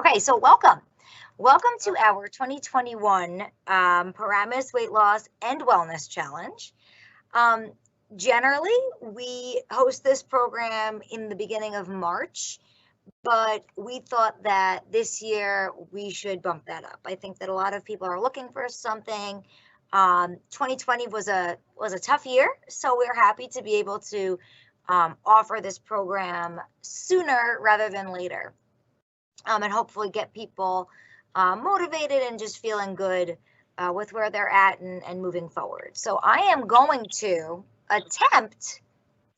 Okay, so welcome. Welcome to our 2021 Paramus Weight Loss and Wellness Challenge. Generally, we host this program in the beginning of March, but we thought that this year we should bump that up. I think that a lot of people are looking for something. 2020 was a tough year, so we're happy to be able to offer this program sooner rather than later, and hopefully get people motivated and just feeling good with where they're at and moving forward. So I am going to attempt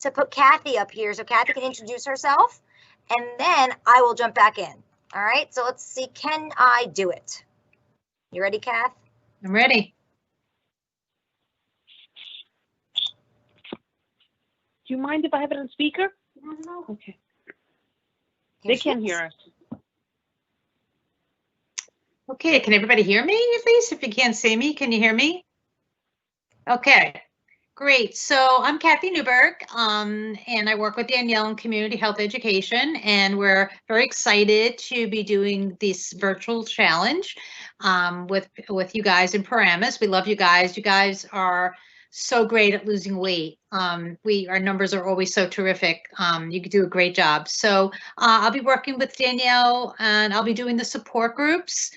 to put Kathy up here so Kathy can introduce herself, and then I will jump back in. All right, so let's see, can I do it? You ready, Kath? I'm ready. Do you mind if I have it on speaker? No. Okay. They can hear us. Okay, can everybody hear me at least? If you can't see me, can you hear me? Okay, great. So I'm Kathy Newberg, and I work with Danielle in community health education, and we're very excited to be doing this virtual challenge with you guys in Paramus. We love you guys. You guys are so great at losing weight. Our numbers are always so terrific. You do a great job. So I'll be working with Danielle, and I'll be doing the support groups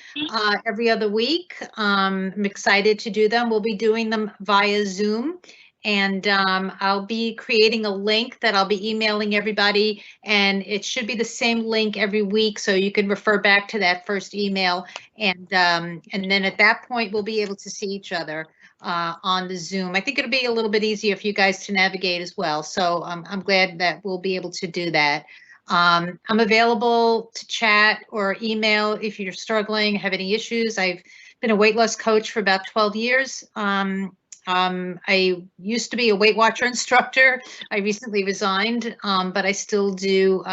every other week. I'm excited to do them. We'll be doing them via Zoom, and I'll be creating a link that I'll be emailing everybody, and it should be the same link every week, so you can refer back to that first email, and then at that point we'll be able to see each other on the Zoom. I think it'll be a little bit easier for you guys to navigate as well. So I'm glad that we'll be able to do that. I'm available to chat or email if you're struggling, have any issues. I've been a weight loss coach for about 12 years. I used to be a Weight Watcher instructor. I recently resigned, but I still do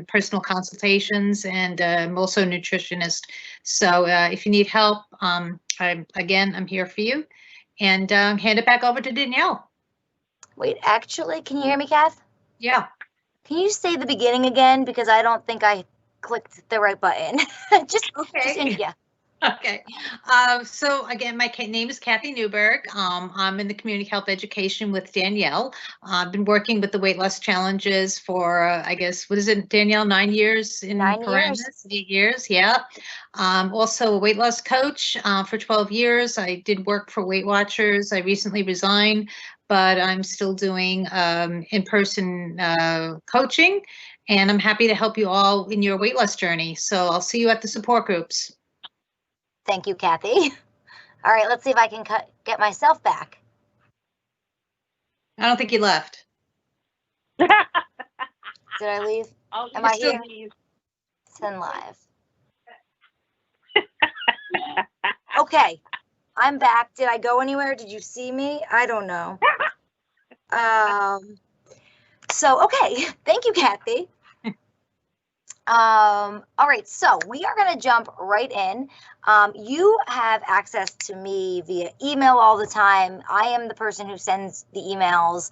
personal consultations, and I'm also a nutritionist. So if you need help, I'm here for you. And hand it back over to Danielle. Wait, actually, can you hear me, Kath? Yeah. Can you say the beginning again? Because I don't think I clicked the right button. Just yeah. Okay. So again, my name is Kathy Newberg. I'm in the community health education with Danielle. I've been working with the weight loss challenges for, I guess, what is it, Danielle, 9 years in Paramus? 8 years, yeah. Also a weight loss coach for 12 years. I did work for Weight Watchers. I recently resigned, but I'm still doing in-person coaching, and I'm happy to help you all in your weight loss journey. So I'll see you at the support groups. Thank you, Kathy. All right, let's see if I can get myself back. I don't think you left. Did I leave? Oh, am I here? Send live. Okay, I'm back. Did I go anywhere? Did you see me? I don't know. So, okay, thank you, Kathy. All right, so we are going to jump right in. You have access to me via email all the time. I am the person who sends the emails,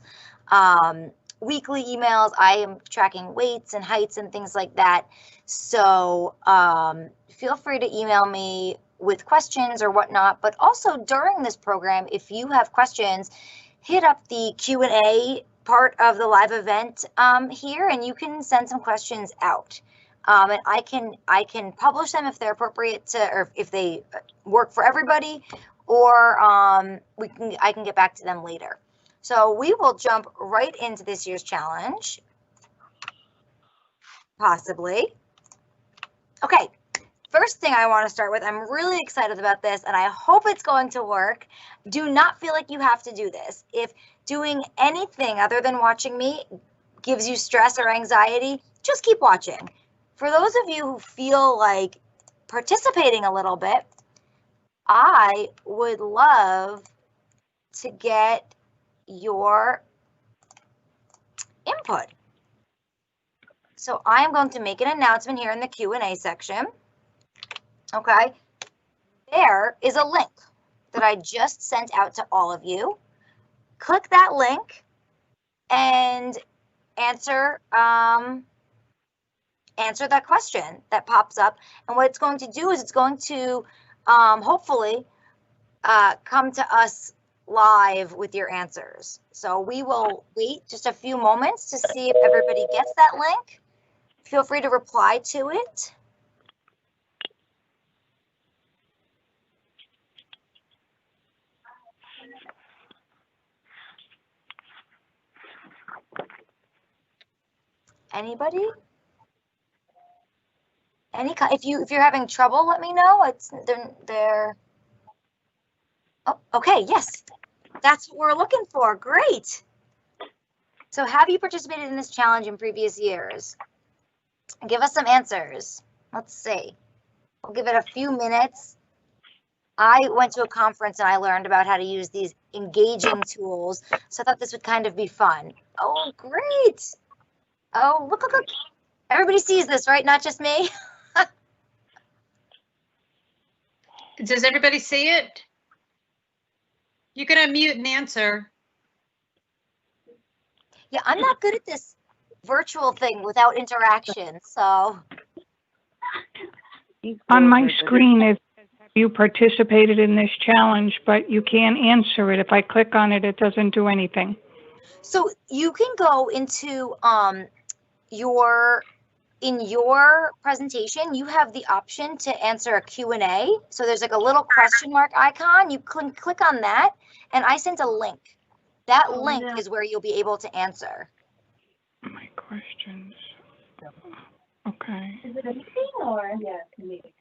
weekly emails. I am tracking weights and heights and things like that. So feel free to email me with questions or whatnot. But also during this program, if you have questions, hit up the Q&A part of the live event here, and you can send some questions out. And I can publish them if they're appropriate to, or if they work for everybody, or I can get back to them later. So we will jump right into this year's challenge, possibly. Okay, first thing I want to start with, I'm really excited about this, and I hope it's going to work. Do not feel like you have to do this. If doing anything other than watching me gives you stress or anxiety, just keep watching. For those of you who feel like participating a little bit, I would love to get your input. So I'm going to make an announcement here in the Q&A section. Okay, there is a link that I just sent out to all of you. Click that link and answer answer that question that pops up. And what it's going to do is it's going to hopefully come to us live with your answers. So we will wait just a few moments to see if everybody gets that link. Feel free to reply to it. Anybody? If you're having trouble, let me know. It's they're oh, okay, yes. That's what we're looking for. Great. So have you participated in this challenge in previous years? Give us some answers. Let's see. We'll give it a few minutes. I went to a conference and I learned about how to use these engaging tools. So I thought this would kind of be fun. Oh, great. Oh, look. Everybody sees this, right? Not just me. Does everybody see it? You can unmute and answer. Yeah, I'm not good at this virtual thing without interaction, so. On my screen, it says, have you participated in this challenge, but you can't answer it. If I click on it, it doesn't do anything. So you can go into in your presentation, you have the option to answer a Q&A. So there's like a little question mark icon. You can click on that, and I sent a link. That link is where you'll be able to answer. My questions. Okay. Is it a meeting or? Yeah, it's a meeting.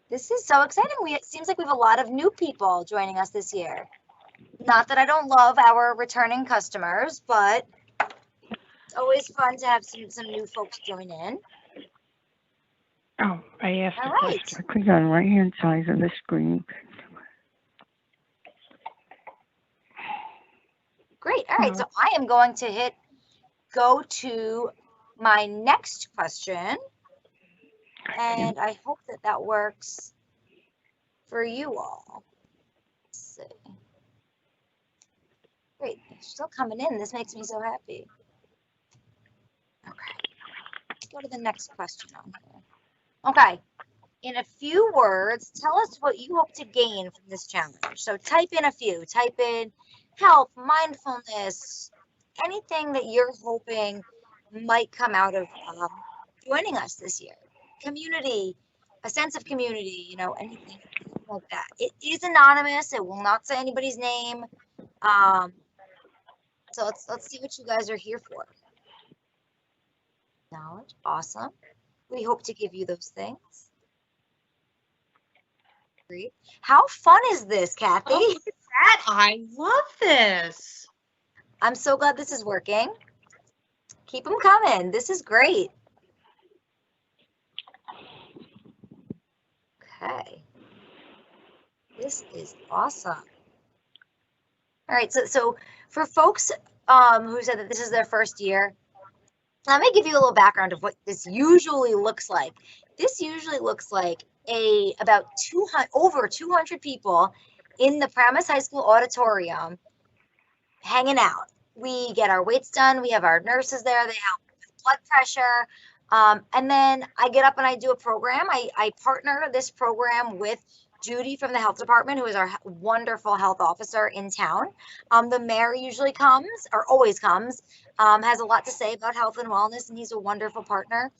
This is so exciting. It seems like we have a lot of new people joining us this year. Not that I don't love our returning customers, but it's always fun to have some new folks join in. Oh, I asked All a right. question. I click on the right-hand side of the screen. Great. All right. No. So I am going to go to my next question. And I hope that works for you all. Let's see. Great. They're still coming in. This makes me so happy. Okay. Let's go to the next question on here. Okay. In a few words, tell us what you hope to gain from this challenge. So type in a few. Type in health, mindfulness, anything that you're hoping might come out of joining us this year. Community, a sense of community, anything like that. It is anonymous. It will not say anybody's name. So let's see what you guys are here for. Knowledge, awesome. We hope to give you those things. Great. How fun is this, Kathy? Oh, look at that. I love this. I'm so glad this is working. Keep them coming. This is great. Okay. This is awesome. All right, so for folks who said that this is their first year, let me give you a little background of what this usually looks like. This usually looks like about over 200 people in the Paramus High School auditorium hanging out. We get our weights done. We have our nurses there. They help with blood pressure. And then I get up and I do a program. I partner this program with Judy from the health department, who is our wonderful health officer in town. The mayor usually comes, or always comes, has a lot to say about health and wellness, and he's a wonderful partner.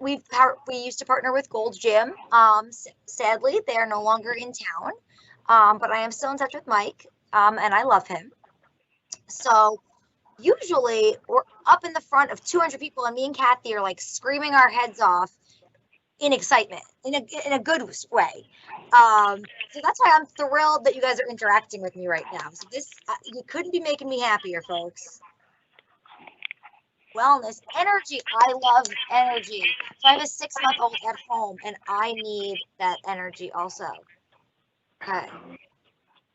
We used to partner with Gold's Gym. Sadly, they are no longer in town, but I am still in touch with Mike, and I love him. So usually we're up in the front of 200 people, and me and Kathy are like screaming our heads off in excitement, in a good way. So that's why I'm thrilled that you guys are interacting with me right now. So this, you couldn't be making me happier, folks. Wellness, energy. I love energy. So I have a 6-month-old at home, and I need that energy also.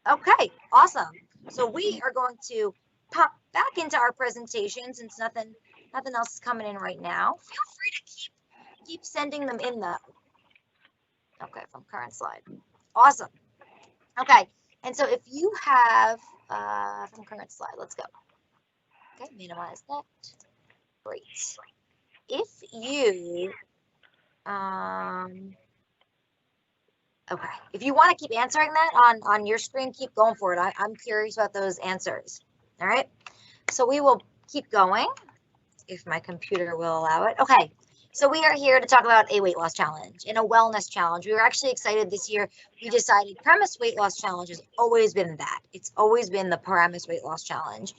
Okay, awesome. So we are going to pop back into our presentation since nothing else is coming in right now. Feel free to keep sending them in though. Okay, from current slide. Awesome. Okay, and so if you have from current slide, let's go. Okay, minimize that. Great. if you, okay, if you want to keep answering that on your screen, keep going for it. I'm curious about those answers. All right, so we will keep going if my computer will allow it. Okay, so we are here to talk about a weight loss challenge and a wellness challenge. We were actually excited this year. We decided Paramus Weight Loss Challenge has always been that. It's always been the Paramus Weight Loss Challenge.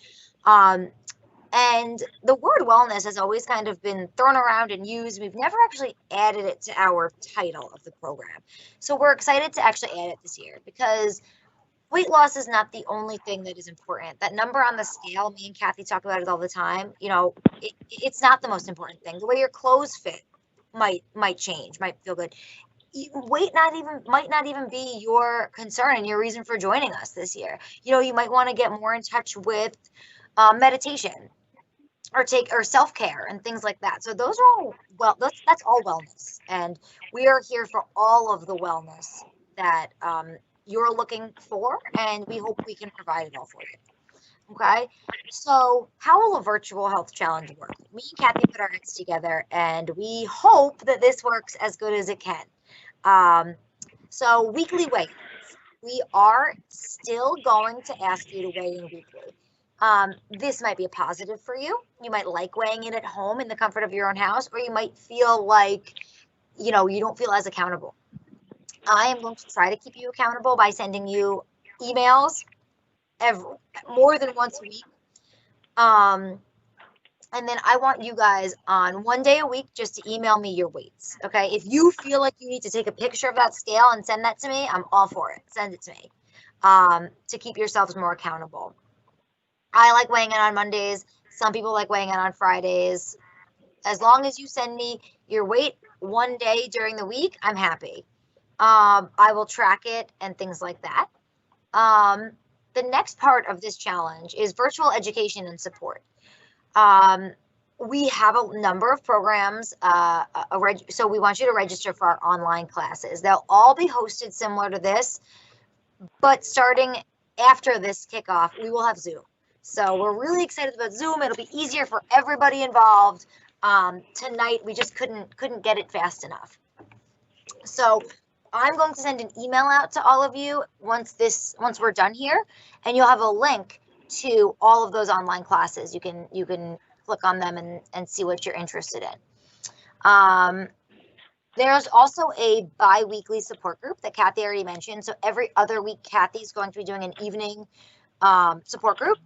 And the word wellness has always kind of been thrown around and used. We've never actually added it to our title of the program. So we're excited to actually add it this year because weight loss is not the only thing that is important. That number on the scale, me and Kathy talk about it all the time. You know, it's not the most important thing. The way your clothes fit might change, might feel good. Weight might not even be your concern and your reason for joining us this year. You know, you might want to get more in touch with meditation or self-care and things like that. So those are all that's all wellness, and we are here for all of the wellness that you're looking for, and we hope we can provide it all for you. Okay, so how will a virtual health challenge work? Me and Kathy put our heads together, and we hope that this works as good as it can. So weekly weigh-ins. We are still going to ask you to weigh in weekly. This might be a positive for you. You might like weighing in at home in the comfort of your own house, or you might feel like, you know, you don't feel as accountable. I am going to try to keep you accountable by sending you emails more than once a week. And then I want you guys on one day a week just to email me your weights. Okay. If you feel like you need to take a picture of that scale and send that to me, I'm all for it. Send it to me to keep yourselves more accountable. I like weighing in on Mondays. Some people like weighing in on Fridays. As long as you send me your weight one day during the week, I'm happy. I will track it and things like that. The next part of this challenge is virtual education and support. We have a number of programs, so we want you to register for our online classes. They'll all be hosted similar to this, but starting after this kickoff, we will have Zoom. So we're really excited about Zoom. It'll be easier for everybody involved. Tonight, we just couldn't get it fast enough. So I'm going to send an email out to all of you once we're done here, and you'll have a link to all of those online classes. You can click on them and see what you're interested in. There's also a bi-weekly support group that Kathy already mentioned. So every other week, Kathy's going to be doing an evening support group.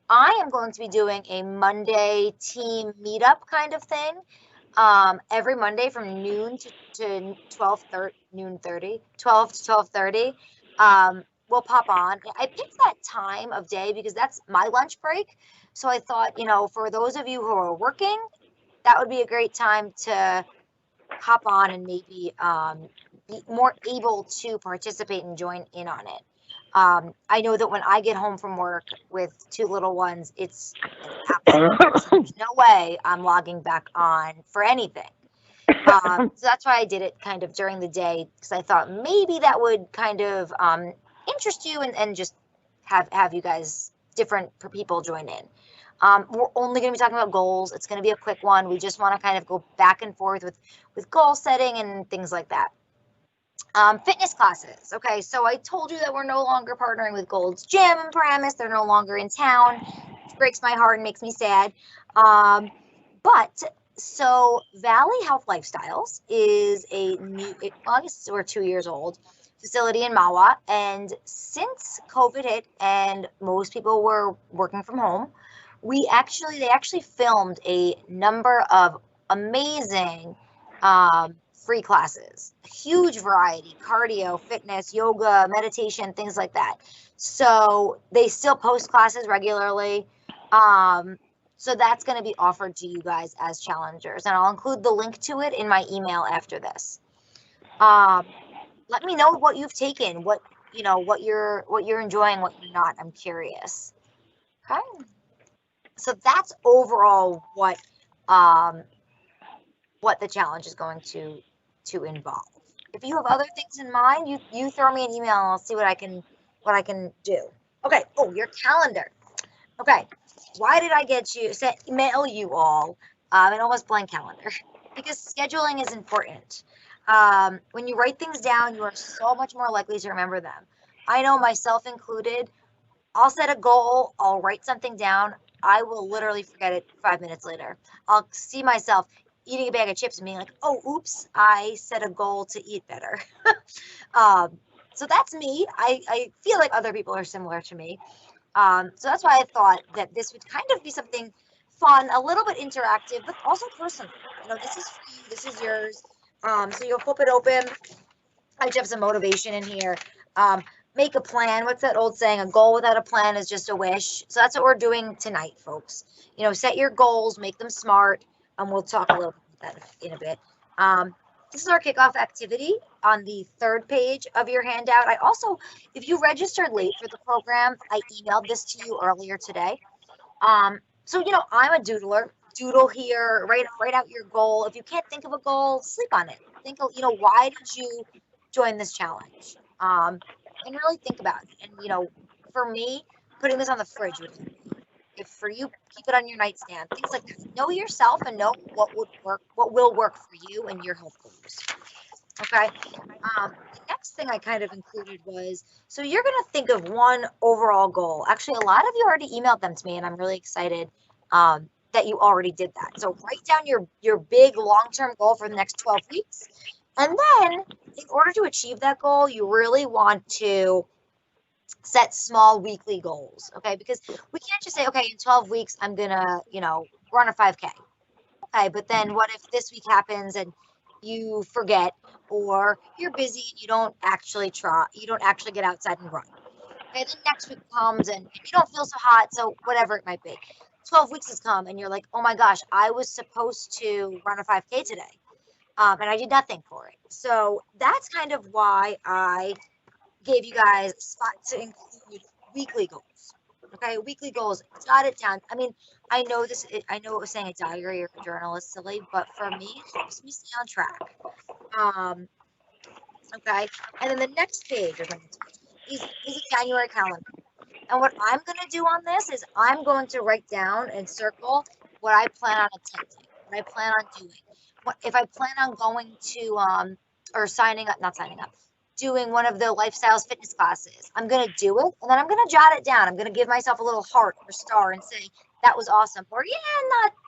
I am going to be doing a Monday team meetup kind of thing every Monday from noon to 12 to 12:30. We'll pop on. I picked that time of day because that's my lunch break. So I thought, you know, for those of you who are working, that would be a great time to hop on and maybe be more able to participate and join in on it. I know that when I get home from work with two little ones, it's there's no way I'm logging back on for anything. So that's why I did it kind of during the day, because I thought maybe that would kind of interest you and just have you guys, different people, join in. We're only going to be talking about goals. It's going to be a quick one. We just want to kind of go back and forth with goal setting and things like that. Fitness classes. Okay, so I told you that we're no longer partnering with Gold's Gym and Paramus. They're no longer in town. It breaks my heart and makes me sad. But so Valley Health Lifestyles is a new, I guess we're 2 years old, facility in Mawa. And since COVID hit and most people were working from home, they actually filmed a number of amazing free classes, a huge variety, cardio, fitness, yoga, meditation, things like that. So they still post classes regularly. So that's going to be offered to you guys as challengers, and I'll include the link to it in my email after this. Let me know what you've taken, what you're enjoying, what you're not. I'm curious. Okay. So that's overall what the challenge is going to involve. If you have other things in mind, you throw me an email and I'll see what I can do. Okay. Oh, your calendar. Okay. Why did I mail you all and almost blank calendar because scheduling is important. When you write things down, you are so much more likely to remember them. I know myself included. I'll set a goal, I'll write something down. I will literally forget it 5 minutes later. I'll see myself eating a bag of chips and being like, oh, oops, I set a goal to eat better. So that's me. I feel like other people are similar to me. So that's why I thought that this would kind of be something fun, a little bit interactive, but also personal. This is for you, this is yours. So you'll flip it open. I just have some motivation in here. Make a plan. What's that old saying? A goal without a plan is just a wish. So that's what we're doing tonight, folks. Set your goals, make them smart, and we'll talk a little bit about that in a bit. This is our kickoff activity on the 3rd page of your handout. I also, if you registered late for the program, I emailed this to you earlier today. So I'm a doodler. Doodle here, write out your goal. If you can't think of a goal, sleep on it. Think of, why did you join this challenge? And really think about it. And for me, putting this on the fridge would help. If for you, keep it on your nightstand. Things like that. Know yourself and know what will work for you and your health goals. Okay. The next thing I kind of included was, so you're going to think of one overall goal. Actually, a lot of you already emailed them to me, and I'm really excited that you already did that. So write down your big long-term goal for the next 12 weeks. And then in order to achieve that goal, you really want to set small weekly goals. Okay. Because we can't just say, okay, in 12 weeks, I'm going to, run a 5K. Okay. But then what if this week happens and you forget, or you're busy and you don't actually get outside and run. Okay, then next week comes and you don't feel so hot, so whatever it might be. 12 weeks has come and you're like, oh my gosh, I was supposed to run a 5K today, and I did nothing for it. So that's kind of why I gave you guys a spot to include weekly goals. Okay, weekly goals, jot it down. I mean, I know it was saying a diary or a journal is silly, but for me, it helps me stay on track. Okay, and then the next page is a January calendar. And what I'm going to do on this is I'm going to write down and circle what I plan on attending, what I plan on doing. If I plan on going to, or doing one of the lifestyles fitness classes, I'm going to do it. And then I'm going to jot it down. I'm going to give myself a little heart or star and say, that was awesome. Or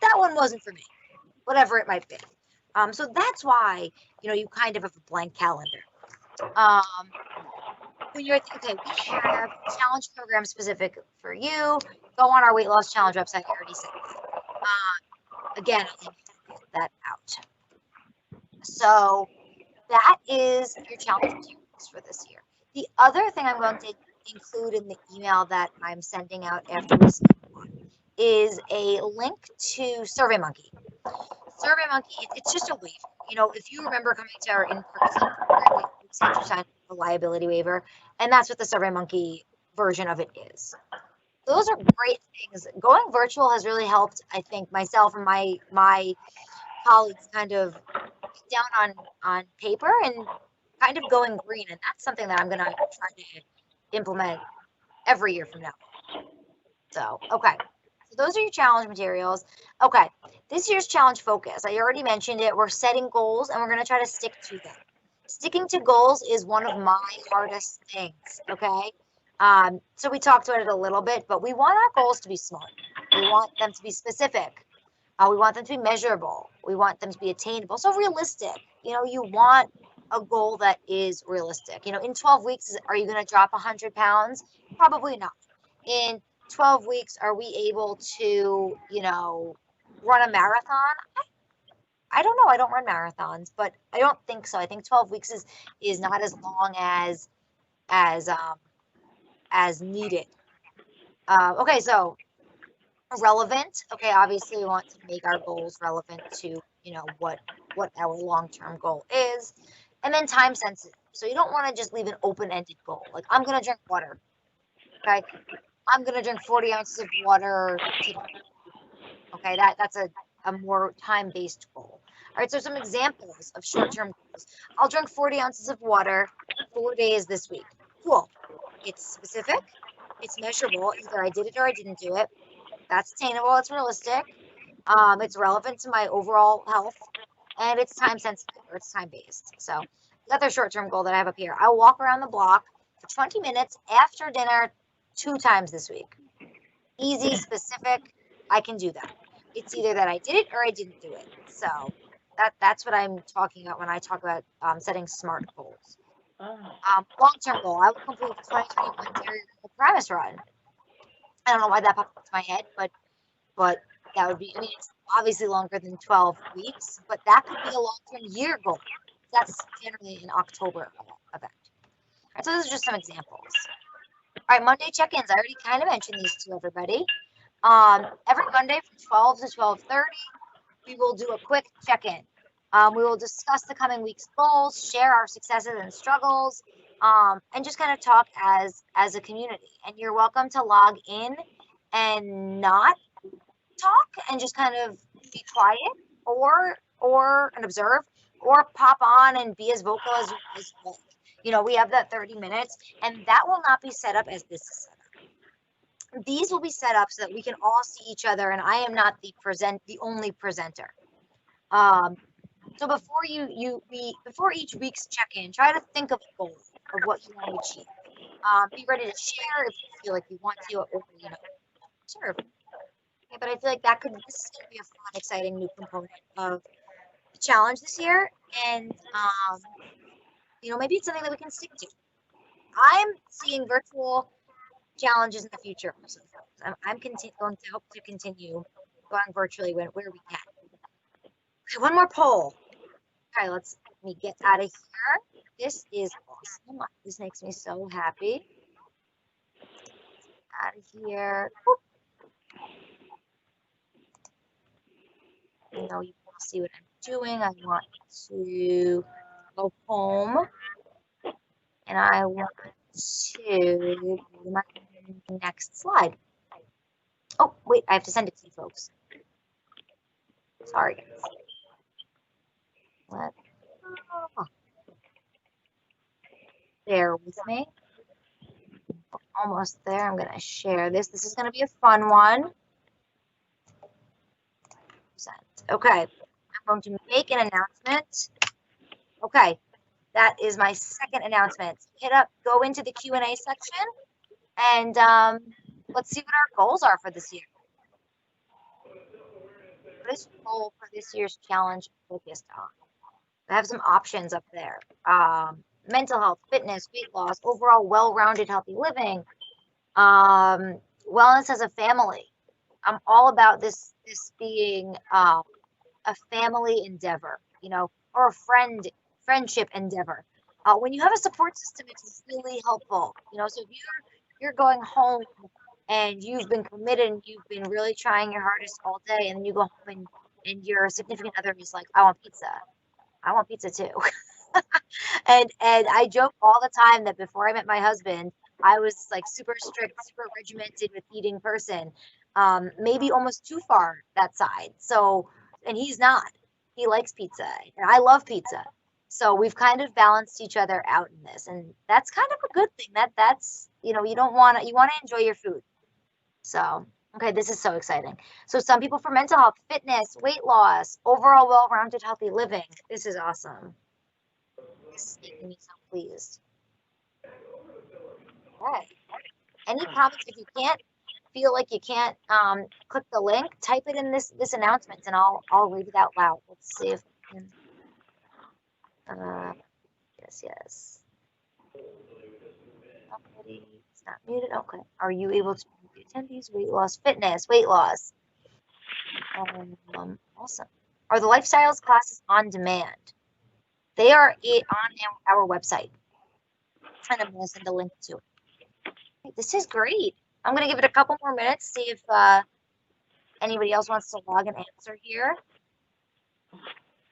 that one wasn't for me, whatever it might be. So that's why, you kind of have a blank calendar. When you're okay, we have challenge program specific for you. Go on our weight loss challenge website. I already said that. Again, I think get that out. So that is your challenge materials for this year. The other thing I'm going to include in the email that I'm sending out after this is a link to SurveyMonkey. SurveyMonkey, it's just a waiver. If you remember coming to our in-person program, we sent you sign a liability waiver, and that's what the SurveyMonkey version of it is. Those are great things. Going virtual has really helped, I think, myself and my colleagues kind of get down on paper and kind of going green, and that's something that I'm going to try to implement every year from now. So, okay. So those are your challenge materials. Okay, this year's challenge focus. I already mentioned it. We're setting goals and we're going to try to stick to them. Sticking to goals is one of my hardest things, okay? So we talked about it a little bit, but we want our goals to be smart. We want them to be specific. We want them to be measurable. We want them to be attainable. So realistic. You want a goal that is realistic. In 12 weeks, are you going to drop 100 pounds? Probably not. In 12 weeks, are we able to, run a marathon? I don't know. I don't run marathons, but I don't think so. I think 12 weeks is not as long as needed. Okay, so relevant. Okay, obviously we want to make our goals relevant to, what our long-term goal is. And then time sensitive. So you don't want to just leave an open-ended goal. Like, I'm going to drink water. Okay, I'm going to drink 40 ounces of water today. Okay, that's a more time-based goal. All right, so some examples of short-term goals. I'll drink 40 ounces of water 4 days this week. Cool. It's specific. It's measurable. Either I did it or I didn't do it. That's attainable. It's realistic. It's relevant to my overall health, and it's time sensitive or it's time based. So another short-term goal that I have up here. I'll walk around the block for 20 minutes after dinner 2 times this week. Easy, specific. I can do that. It's either that I did it or I didn't do it. So that's what I'm talking about when I talk about setting SMART goals. Long-term goal, I will complete the 2021 Dairy Paramus run. I don't know why that popped into my head, but that would be, I mean, it's obviously longer than 12 weeks, but that could be a long-term year goal. That's generally an October event. All right, so those are just some examples. All right, Monday check-ins. I already kind of mentioned these to everybody. Every Monday from 12 to 12:30, we will do a quick check-in. We will discuss the coming week's goals, share our successes and struggles, and just kind of talk as a community. And you're welcome to log in and not talk and just kind of be quiet or and observe, or pop on and be as vocal as you like. You know, we have that 30 minutes, and that will not be set up as this is set up. These will be set up so that we can all see each other, and I am not the only presenter. So before before each week's check-in, try to think of a goal of what you want to achieve. Be ready to share if you feel like you want to, or serve. Okay, but I feel like this is going to be a fun, exciting new component of the challenge this year, and maybe it's something that we can stick to. I'm seeing virtual challenges in the future. So I'm going to hope to continue going virtually where we can. Okay, one more poll. Okay, let me get out of here. This is awesome. This makes me so happy. Out of here. Whoop. You can see what I'm doing. I want to go home, and I want to go to my next slide. Oh, wait, I have to send it to you folks. Sorry, guys. Bear with me. Almost there. I'm going to share this. This is going to be a fun one. Okay, I'm going to make an announcement. Okay, that is my second announcement. Go into the Q&A section, and let's see what our goals are for this year. What is your goal for this year's challenge focused on? I have some options up there. Mental health, fitness, weight loss, overall well-rounded healthy living, wellness as a family. I'm all about this being a family endeavor, or a friendship endeavor. When you have a support system, it's really helpful. So if you're going home and you've been committed and you've been really trying your hardest all day, and then you go home and your significant other is like, I want pizza. I want pizza too. and I joke all the time that before I met my husband, I was like super strict, super regimented with eating person, maybe almost too far that side. So, and he's not. He likes pizza, and I love pizza. So we've kind of balanced each other out in this, and that's kind of a good thing. That's you want to enjoy your food. So, okay, this is so exciting. So some people for mental health, fitness, weight loss, overall well-rounded healthy living. This is awesome. This is making me so pleased. Okay. Any comments? If you feel like you can't click the link, type it in this announcement, and I'll read it out loud. Let's see if we can. Yes. It's not muted. Okay. Are you able to attendees? Weight loss, fitness, weight loss. Awesome. Are the lifestyles classes on demand? They are on our website, and I'm going to send a link to it. Okay, this is great. I'm going to give it a couple more minutes, see if anybody else wants to log and answer here.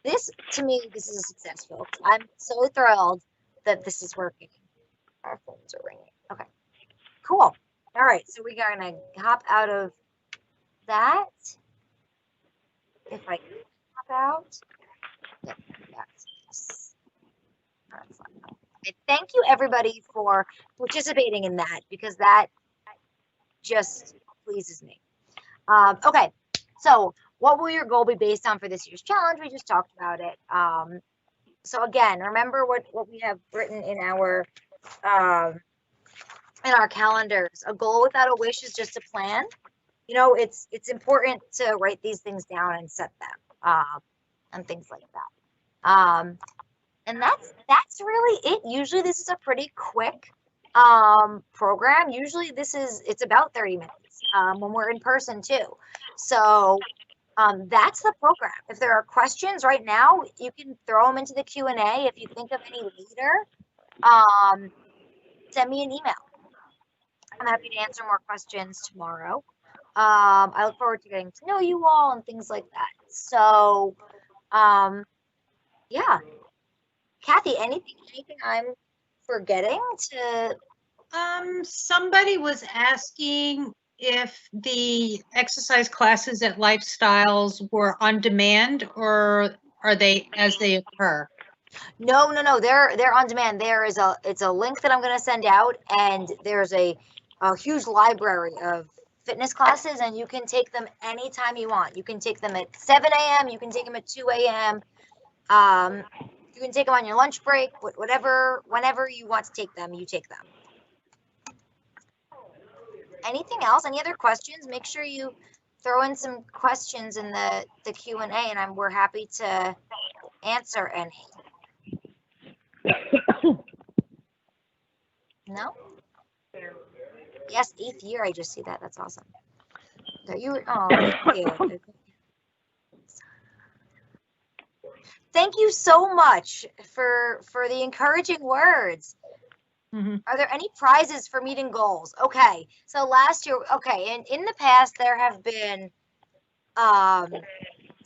To me, this is a success, folks. I'm so thrilled that this is working. Our phones are ringing. Okay, cool. All right, so we're going to hop out of that. If I can hop out. Yeah, that's thank you, everybody, for participating in that, because that just pleases me. Okay, so what will your goal be based on for this year's challenge? We just talked about it. So again, remember what we have written in our calendars. A goal without a wish is just a plan. You know, it's important to write these things down and set them, and things like that. And that's really it. Usually this is a pretty quick program. Usually it's about 30 minutes when we're in person too. So that's the program. If there are questions right now, you can throw them into the Q&A. If you think of any later, send me an email. I'm happy to answer more questions tomorrow. I look forward to getting to know you all and things like that. So, yeah. Kathy, anything I'm forgetting to? Somebody was asking if the exercise classes at Lifestyles were on demand or are they as they occur? No. They're on demand. It's a link that I'm going to send out, and there's a huge library of fitness classes, and you can take them anytime you want. You can take them at 7 a.m. You can take them at 2 a.m. You can take them on your lunch break, whenever you want to take them, you take them. Anything else? Any other questions? Make sure you throw in some questions in the Q&A, and we're happy to answer any. No? Yes, 8th year. I just see that. That's awesome. That you. Oh, thank you. Thank you so much for the encouraging words. Mm-hmm. Are there any prizes for meeting goals? Okay, so last year, in the past there have been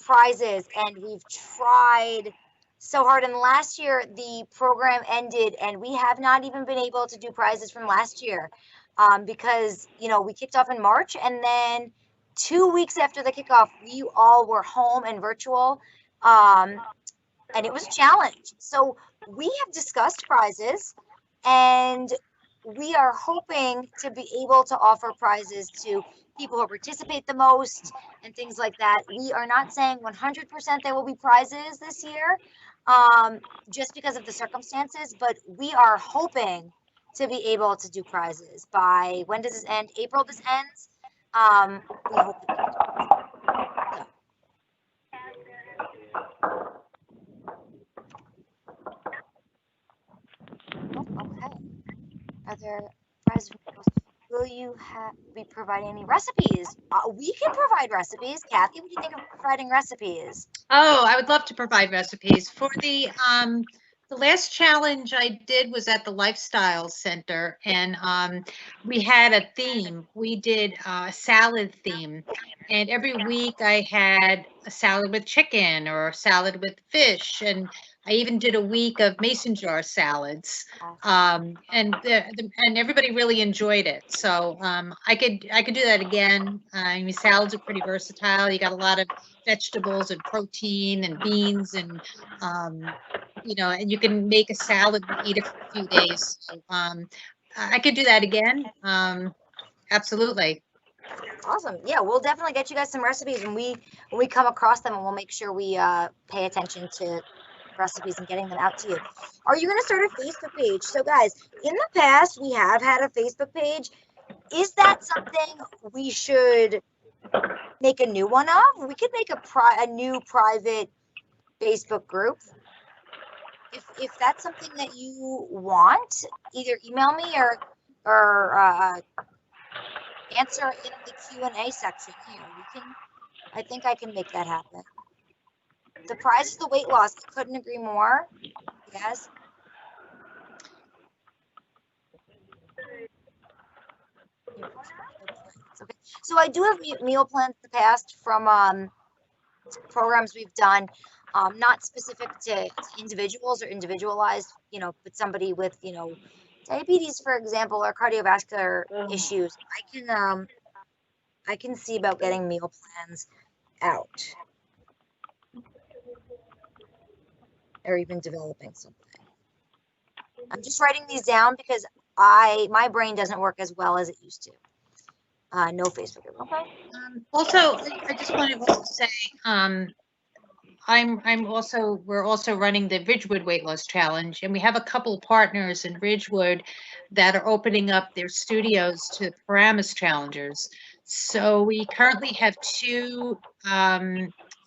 prizes, and we've tried so hard. And last year the program ended, and we have not even been able to do prizes from last year because we kicked off in March, and then 2 weeks after the kickoff, we all were home and virtual, and it was a challenge. So we have discussed prizes, and we are hoping to be able to offer prizes to people who participate the most and things like that. We are not saying 100% there will be prizes this year, just because of the circumstances, but we are hoping to be able to do prizes by, when does this end? April this ends. We hope that okay. Are there prizes? Will you be providing any recipes? We can provide recipes. Kathy, what do you think of providing recipes? Oh, I would love to provide recipes. For the last challenge I did was at the Lifestyle Center, and we had a theme. We did a salad theme, and every week I had a salad with chicken or a salad with fish, and I even did a week of mason jar salads, and everybody really enjoyed it. So I could do that again. I mean, salads are pretty versatile. You got a lot of vegetables and protein and beans, and and you can make a salad and eat it for a few days. So, I could do that again. Absolutely. Awesome. Yeah, we'll definitely get you guys some recipes when we come across them, and we'll make sure we pay attention to recipes and getting them out to you. Are you going to start a Facebook page? So guys, in the past we have had a Facebook page. Is that something we should make a new one of? We could make a new private Facebook group. If that's something that you want, either email me or answer in the Q&A section here. I think I can make that happen. The prize is the weight loss. I couldn't agree more. Yes. Okay. So I do have meal plans in the past from programs we've done, not specific to individuals or individualized, but somebody with, diabetes, for example, or cardiovascular issues. I can see about getting meal plans out, or even developing something. I'm just writing these down because my brain doesn't work as well as it used to. No Facebook. Okay. Also, I just wanted to say, we're also running the Ridgewood Weight Loss Challenge, and we have a couple of partners in Ridgewood that are opening up their studios to Paramus challengers. So we currently have two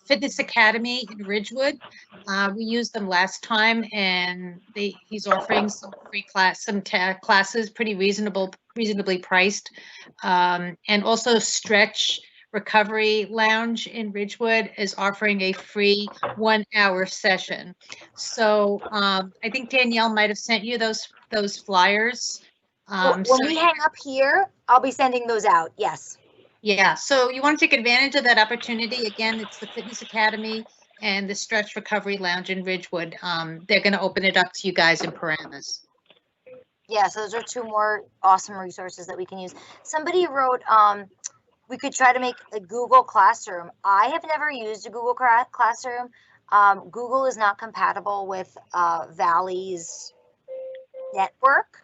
Fitness Academy in Ridgewood. We used them last time, and he's offering some free classes, pretty reasonably priced, and also Stretch Recovery Lounge in Ridgewood is offering a free 1-hour session. So I think Danielle might have sent you those flyers. When we hang up here, I'll be sending those out. Yes. Yeah, so you want to take advantage of that opportunity. Again, it's the Fitness Academy and the Stretch Recovery Lounge in Ridgewood. They're going to open it up to you guys in Paramus. Yes, those are two more awesome resources that we can use. Somebody wrote, we could try to make a Google Classroom. I have never used a Google Classroom. Google is not compatible with Valley's network.